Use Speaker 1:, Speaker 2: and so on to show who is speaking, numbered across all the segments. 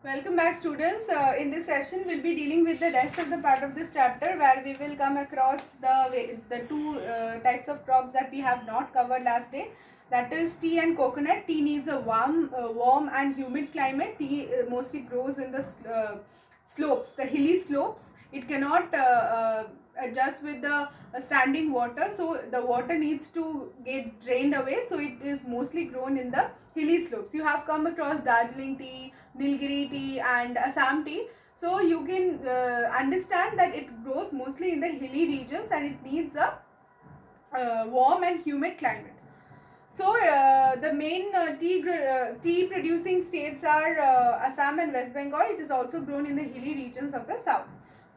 Speaker 1: Welcome back, students. In this session, we'll be dealing with the rest of the part of this chapter, where we will come across the two types of crops that we have not covered last day. That is tea and coconut. Tea needs a warm and humid climate. Tea mostly grows in the slopes, the hilly slopes. It cannot adjust with the standing water, so the water needs to get drained away. So it is mostly grown in the hilly slopes. You have come across Darjeeling tea, Nilgiri tea and Assam tea. So you can understand that it grows mostly in the hilly regions and it needs a warm and humid climate. So the main tea producing states are Assam and West Bengal. It is also grown in the hilly regions of the south.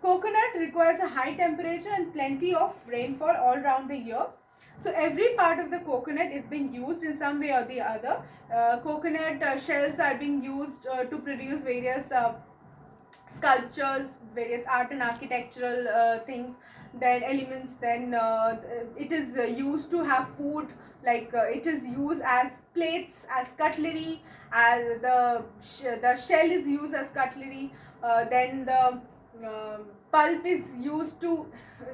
Speaker 1: Coconut requires a high temperature and plenty of rainfall all around the year. So every part of the coconut is being used in some way or the other. Coconut shells are being used to produce various sculptures, various art and architectural things, then elements. Then it is used to have food, like it is used as plates, as cutlery, as the shell is used as cutlery. Then the pulp is used to,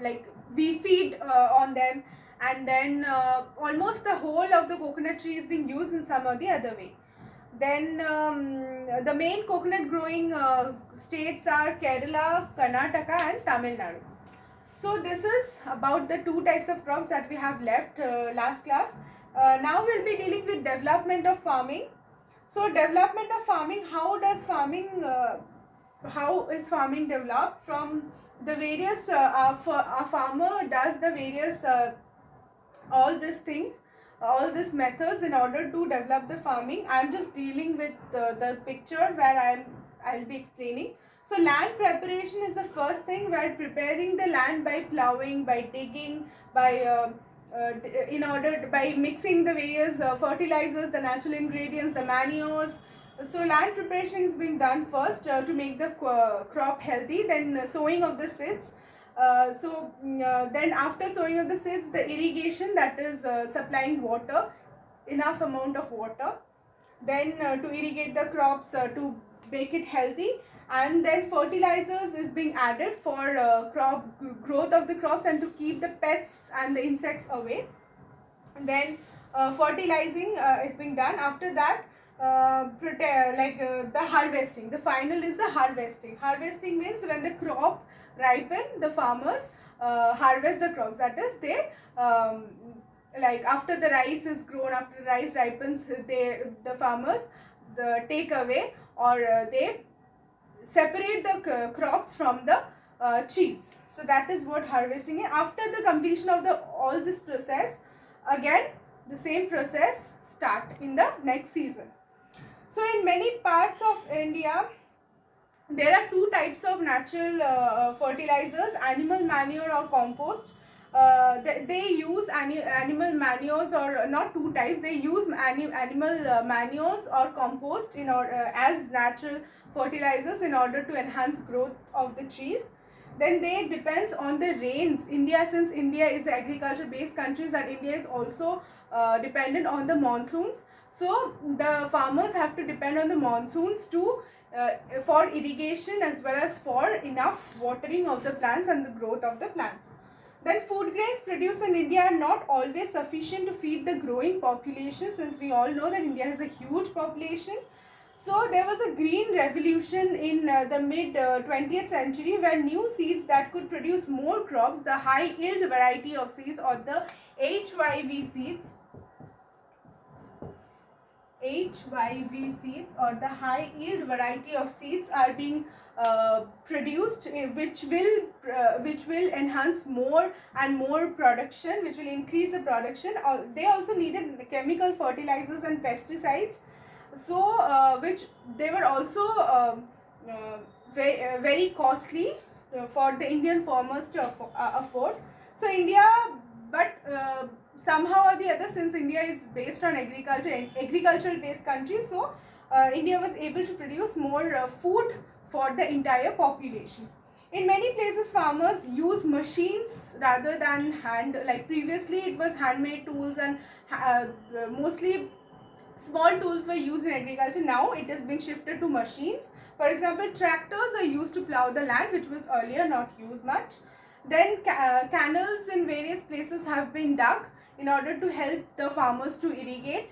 Speaker 1: like, we feed on them, and then almost the whole of the coconut tree is being used in some or the other way. Then the main coconut growing states are Kerala, Karnataka and Tamil Nadu. So this is about the two types of crops that we have left last class. Now we'll be dealing with development of farming. So development of farming, how is farming developed? From the various, a farmer does the various all these things, all these methods in order to develop the farming. I'm just dealing with the picture where I'll be explaining. So land preparation is the first thing, where preparing the land by plowing, by digging, by by mixing the various fertilizers, the natural ingredients, the manures. So land preparation is being done first to make the crop healthy. Then sowing of the seeds. Then after sowing of the seeds, the irrigation, that is supplying water, enough amount of water, then to irrigate the crops, to make it healthy, and then fertilizers is being added for crop growth of the crops and to keep the pests and the insects away. And then fertilizing is being done. After that, the harvesting, the final is the harvesting. Harvesting means when the crop ripen, the farmers harvest the crops. That is, they like after the rice is grown, after the rice ripens, the farmers take away, or they separate the crops from the trees. So that is what harvesting is. After the completion of all this process, again the same process start in the next season. So in many parts of India, there are two types of natural fertilizers: animal manure or compost. They use animal manures, or not two types. They use animal manures or compost in order as natural fertilizers in order to enhance growth of the trees. Then they depends on the rains. India, since India is an agriculture based country, and India is also dependent on the monsoons. So the farmers have to depend on the monsoons to for irrigation, as well as for enough watering of the plants and the growth of the plants. Then food grains produced in India are not always sufficient to feed the growing population, since we all know that India has a huge population. So there was a green revolution in the mid 20th century, where new seeds that could produce more crops, the high yield variety of seeds, or the HYV seeds, or the high yield variety of seeds are being produced, which will enhance more and more production, which will increase the production. They also needed chemical fertilizers and pesticides, so which they were also very costly for the Indian farmers to afford. So India, but somehow or the other, since India is based on agricultural based country, so India was able to produce more food for the entire population. In many places, farmers use machines rather than hand. Like previously, it was handmade tools and mostly Small tools were used in agriculture. Now it is being shifted to machines. For example, tractors are used to plow the land, which was earlier not used much. Then canals in various places have been dug in order to help the farmers to irrigate,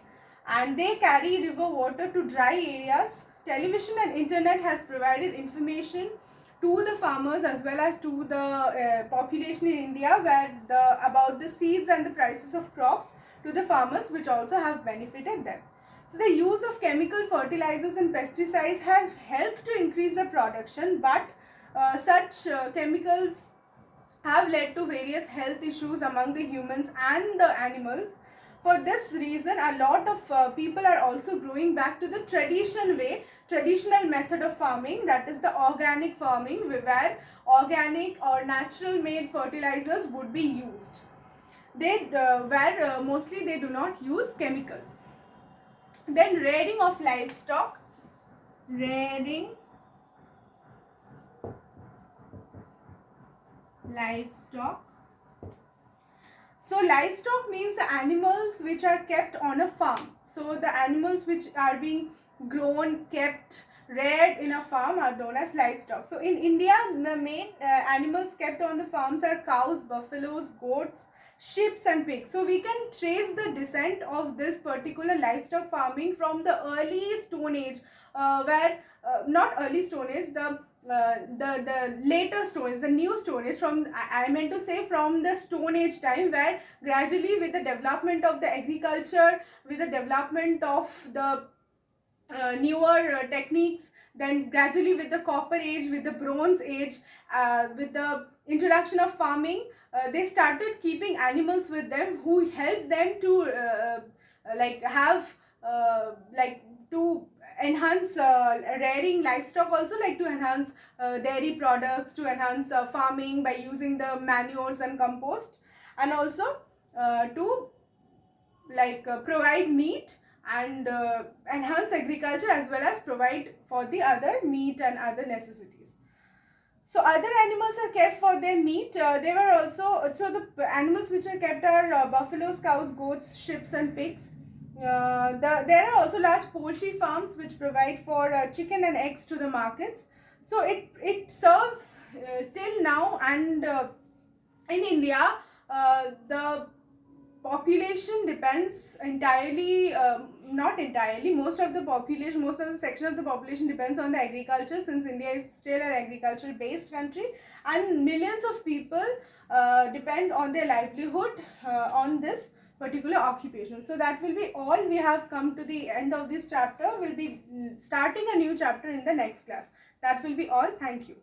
Speaker 1: and they carry river water to dry areas. Television and internet has provided information to the farmers as well as to the population in India, where about the seeds and the prices of crops to the farmers, which also have benefited them. So the use of chemical fertilizers and pesticides has helped to increase the production, but such chemicals have led to various health issues among the humans and the animals. For this reason, a lot of people are also growing back to the traditional method of farming, that is the organic farming, where organic or natural made fertilizers would be used. Where mostly they do not use chemicals. Then rearing of livestock. Rearing livestock. So livestock means the animals which are kept on a farm. So the animals which are being grown, kept, reared in a farm are known as livestock. So in India, the main animals kept on the farms are cows, buffaloes, goats, sheep and pigs. So we can trace the descent of this particular livestock farming from the early Stone Age, not early Stone Age, the later Stone Age, the new Stone Age, from I meant to say from the Stone Age time, where gradually with the development of the agriculture, with the development of the newer techniques, then gradually with the Copper Age, with the Bronze Age, with the introduction of farming, they started keeping animals with them who helped them to to enhance rearing livestock, also like to enhance dairy products, to enhance farming by using the manures and compost, and also to provide meat and enhance agriculture, as well as provide for the other meat and other necessities. So other animals are kept for their meat. They were also, so the animals which are kept are buffaloes, cows, goats, sheep and pigs. There are also large poultry farms which provide for chicken and eggs to the markets. So it serves till now, and in India, the population depends entirely, not entirely, most of the section of the population depends on the agriculture, since India is still an agriculture based country, and millions of people depend on their livelihood on this particular occupation. So that will be all. We have come to the end of this chapter. We'll be starting a new chapter in the next class. That will be all. Thank you.